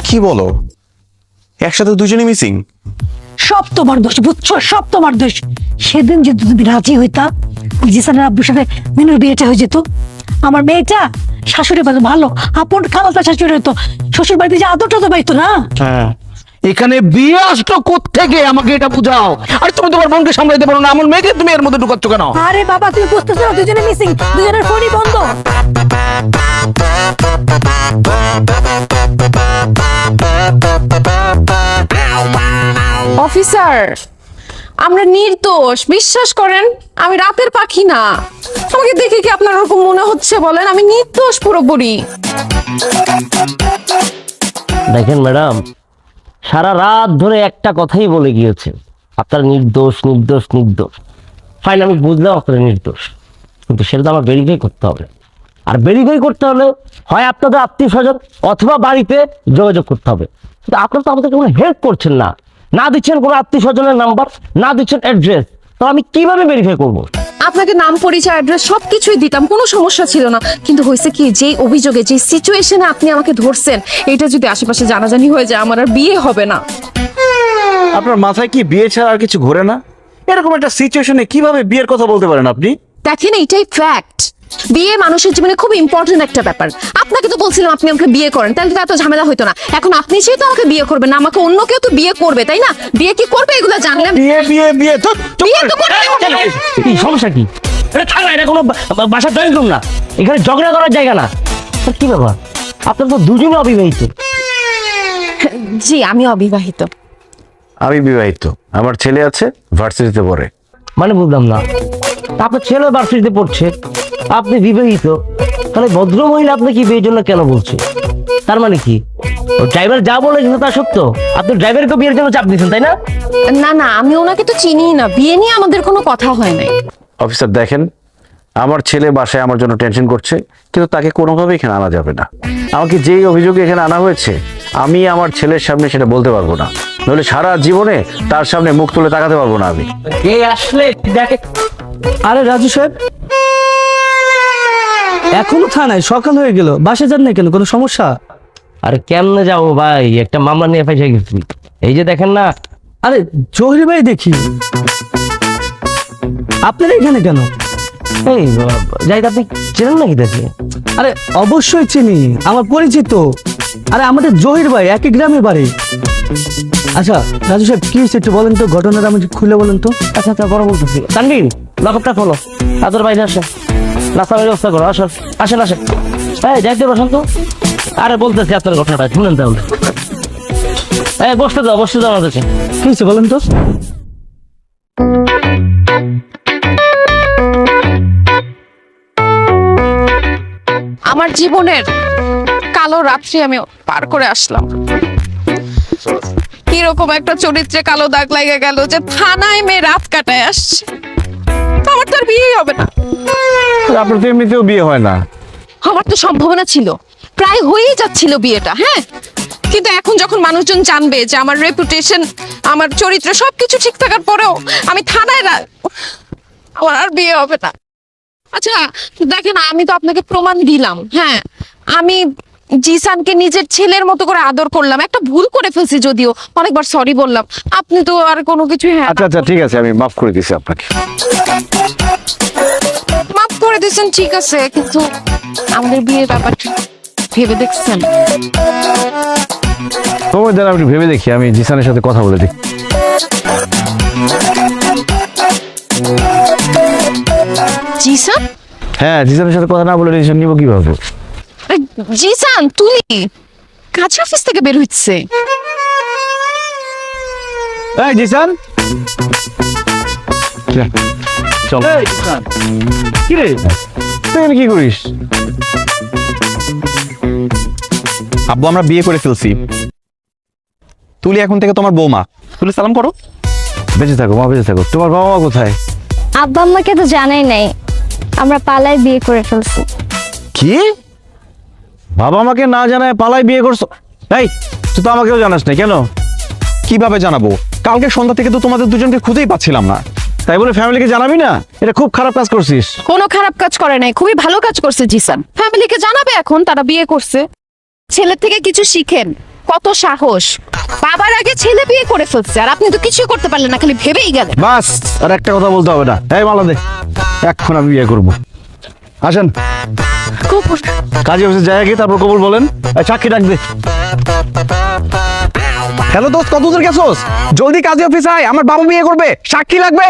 কি বলো, একসাথে দুজনেই মিসিং? সব তোমার দোষ, বুঝছো? সব তোমার দোষ। সেদিন যদি তুমি রাজি হইতা, জিসানের আব্বুর সাথে মিনুর বিয়েটা হয়ে যেত। আমার মেয়েটা শাশুড়ি বাড়ি ভালো, আপন খালাতা শাশুড়ি হতো, শ্বশুর বাড়িতে যে আদরটা তো পাইতো না। হ্যাঁ, এখানে বিয়ে আসলো কোত্থেকে আমাকে এটা বুঝাও। আর তুমি তোমার বোনকে সামলাইতে পারো না, আমার মেয়েকে তুমি এর মধ্যে ঢুকাচ্ছ কেন? আরে বাবা, তুমি বুঝতেছো না, দুজনে মিসিং, দুজনের ফোনই বন্ধ। অফিসার, আমরা নির্দোষ, বিশ্বাস করেন। আমি রাতের পাখি না। আমাকে দেখে কি আপনার ওরকম মনে হচ্ছে বলেন? আমি নির্দোষ পুরোপুরি। দেখেন ম্যাডাম, সারা রাত ধরে একটা কথাই বলে গিয়েছে, আপনার নির্দোষ নির্দোষ নির্দোষ। ফাইন, আমি বুঝলাম আপনার নির্দোষ, কিন্তু সেটা তো আমার ভেরিফাই করতে হবে। আর ভেরিফাই করতে হলে হয় আপনাদের আত্মীয় স্বজন অথবা বাড়িতে যোগাযোগ করতে হবে। কিন্তু আপনারা তো আমাদের কোনো হেল্প করছেন না, না দিচ্ছেন কোনো আত্মীয় স্বজনের নাম্বার, না দিচ্ছেন অ্যাড্রেস। তো আমি কিভাবে ভেরিফাই করবো? আপনাকে নাম পরিচয় অ্যাড্রেস সবকিছুই দিতাম, কোনো সমস্যা ছিল না। কিন্তু হয়েছে কি, যে অভিযোগে যে সিচুয়েশনে আপনি আমাকে ধরছেন, এটা যদি আশেপাশে জানাজানি হয়ে যায়, আমার আর বিয়ে হবে না। আপনার মাথায় কি বিয়ে ছাড়া আর কিছু ঘোরে না? এরকম একটা সিচুয়েশনে কিভাবে বিয়ের কথা বলতে পারেন আপনি? দেখেন, এইটাই ফ্যাক্ট। বিয়ে মানুষের জীবনে খুব ইম্পর্টেন্ট একটা ব্যাপার। আপনাকে তো বলছিলাম আপনি আমাকে বিয়ে করেন, তাহলে তো এত ঝামেলা হতো না। এখন আপনি যেহেতু আমাকে বিয়ে করবেন না, আমাকে অন্য কেউ তো বিয়ে করবে, তাই না? বিয়ে কি করবে এগুলো জানলাম। বিয়ে বিয়ে বিয়ে তো বিয়ে তো করবে। কি সমস্যা কি? এটা থানা, এটা কোনো বাসার ড্রয়িং রুম না, এখানে ঝগড়া করার জায়গা না। কি ব্যাপার, আপনারা তো দুজনে অবিবাহিত। জি, আমি অবিবাহিত। আমি বিবাহিত, আমার ছেলে আছে, ভার্সিটিতে পড়ে। মানে বুঝলাম না, আপনার ছেলে ভার্সিটিতে পড়ছে, আপনি বিবাহিত, তাহলে ভদ্র মহিলা আপনাকে বিয়ের জন্য কেন বলছে? তার মানে কি, ও ড্রাইভার যা বলে তা সত্য? আপনি ড্রাইভারকে বিয়ের জন্য চাপ দিচ্ছেন, তাই না? না না, আমি ওনাকে তো চিনি না, বিয়ে নিয়ে আমাদের কোনো কথা হয় নাই। অফিসার দেখেন, আমার ছেলে বাসায় আমার জন্য টেনশন করছে, কিন্তু তাকে কোনোভাবে এখানে আনা যাবে না। আমাকে যেই অভিযোগে এখানে আনা হয়েছে, আমি আমার ছেলের সামনে সেটা বলতে পারবো না, নইলে সারা জীবনে তার সামনে মুখ তুলে তাকাতে পারবো না আমি। এই আসলে দেখে। আরে রাজু সাহেব, এখনো থানায়, সকাল হয়ে গেল, বাসে যান না কেন? কোনো সমস্যা? আরে কেমনে যাবো ভাই, একটা মামলা নিয়ে ফেসে গেছি। এই যে দেখেন না। আরে জহির ভাই, দেখি আপনারা এখানে কেন? এই যাই, আপনি চেনেন নাকি দেখে? আরে অবশ্যই চিনি, আমার পরিচিত। আরে আমাদের জহির ভাই একই গ্রামে বাড়ি। আচ্ছা রাজু সাহেব, কি হয়েছে একটু বলেন তো, ঘটনাটা আমাকে খুলে বলেন তো। আচ্ছা আচ্ছা, বড় বলতেছি। তানভীর, লকআপটা খোলো, তাদের বাইরে আসে, নাস্তার ব্যবস্থা করো। আসেন আসেন আসেন। হ্যাঁ, যাইতে বসেন তো। আরে বলতেছি আপনার ঘটনাটা শুনেন তাহলে। হ্যাঁ, বসতে দাও আমাদেরকে। কি হয়েছে বলেন তো। আমার জীবনের কালো রাত্রি আমি পার করে আসলাম। কিরকম একটা চরিত্রে কালো দাগ লেগে গেল যে থানায় মেয়ে রাত কাটায় আসছে। আমার তো আর বিয়েই হবে না। আপনার তো এমনিতেও বিয়ে হয় না। আমার তো সম্ভাবনা ছিল, প্রায় হয়েই যাচ্ছিল বিয়েটা, হ্যাঁ। কিন্তু এখন যখন মানুষজন জানবে যে আমার রেপুটেশন, আমার চরিত্র সবকিছু ঠিক থাকার পরেও আমি থানায় আমার আর বিয়ে হবে না। আচ্ছা দেখেন, আমি তো আপনাকে প্রমাণ দিলাম, হ্যাঁ, আমি জিসানকে নিজের ছেলের মতো করে আদর করলাম। একটা ভুল করে ফেলছি যদিও, অনেকবার সরি বললাম। আপনি তো আর কোনো কিছু হ্যাঁ আচ্ছা আচ্ছা ঠিক আছে, আমি মাফ করে দিছি আপনাকে। মাফ করে দিয়েছেন, ঠিক আছে, কিন্তু আমাদের বিয়ের ব্যাপারটা ভেবে দেখছেন? সময় দেন, আপনি ভেবে দেখি, আমি জিসানের সাথে কথা বলে দেখি। জিসান? হ্যাঁ, জিসানের সাথে কথা না বলে ডিসিশন নিব কিভাবে? জিসান তুই কাজ অফিস থেকে বের হচ্ছে? এই জিসান, চল। কি রে, তুই এখানে কি করিস? আব্বু আমরা বিয়ে করে ফেলছি। তুলি এখন থেকে তোমার বৌমা। তুলি সালাম করো। বেঁচে থাকো মা, বেঁচে থাকো। তোমার বাবা মা কোথায়? আব্বা আম্মাকে তো জানাই নাই, আমরা পালায় বিয়ে করে ফেলছি। কি? বাবা মাকে না জানায় পালায় বিয়ে করছো? এই তুই তো আমাকেও জানাস না, কেন? কিভাবে জানাবো? কালকে সন্ধ্যা থেকে তো তোমাদের দুজনকে খুঁজেই পাচ্ছিলাম না। তাই বলে ফ্যামিলিকে জানাবি না? এটা খুব খারাপ কাজ করছিস। কোনো খারাপ কাজ করে নাই, খুবই ভালো কাজ করছে জিসান। ফ্যামিলিকে জানাবে এখন তারা বিয়ে করছে। ছেলের থেকে কিছু শিখেন, কত সাহস। বাবার আগে ছেলে বিয়ে করে ফেলছে, আর আপনি তো কিছুই করতে পারলেন না, খালি ভেবেই গেলেন। বাস, আর একটা কথা বলতে হবে না। এই মালা দে, এখন আমি বিয়ে করবো। আসেন কাজী অফিসে যাই আগে, তারপর কবুল বলেন। এই সাক্ষী ডাক দে। হ্যালো দোস্ত, কত দূর গেছোস? জলদি কাজী অফিস আয়, আমার বাবা বিয়ে করবে, সাক্ষী লাগবে।